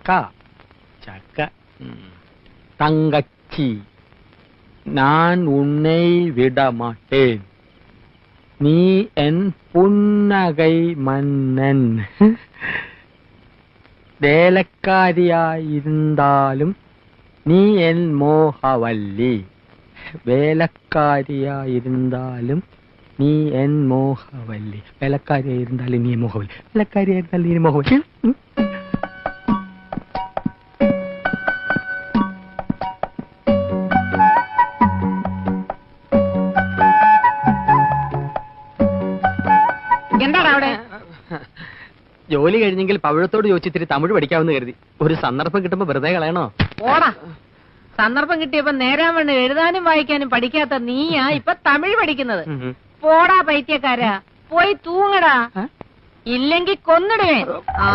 ചക്ക ചക്ക തങ്കച്ചി ഞാൻ ഉന്നെ വിടമാട്ടേൻ നീ എൻ പുന്നകൈ മന്നൻ വേലക്കാരിയായിരുന്നാലും നീ എൻ മോഹവല്ലി വേലക്കാരിയായിരുന്നാലും നീ എൻ മോഹവല്ലി വേലക്കാരിയായിരുന്നാലും നീ മോഹവല്ലി വേലക്കാരിയായിരുന്നാലും നീ മോഹവല്ലി എന്താണ് അവിടെ? ജോലി കഴിഞ്ഞെങ്കിൽ പവിഴത്തോട് ചോദിച്ചിത്തിരി തമിഴ് പഠിക്കാമെന്ന് കരുതി. ഒരു സന്ദർഭം കിട്ടുമ്പോ വെറുതെ കളയണോ? ഓടാ, സന്ദർഭം കിട്ടിയപ്പോ നേരാൻ വേണ്ടി എഴുതാനും വായിക്കാനും പഠിക്കാത്ത നീയാ ഇപ്പൊ തമിഴ് പഠിക്കുന്നത്. പോടാ പൈത്യക്കാരാ, പോയി തൂങ്ങടാ, ഇല്ലെങ്കിൽ കൊന്നിടുവേ. ആ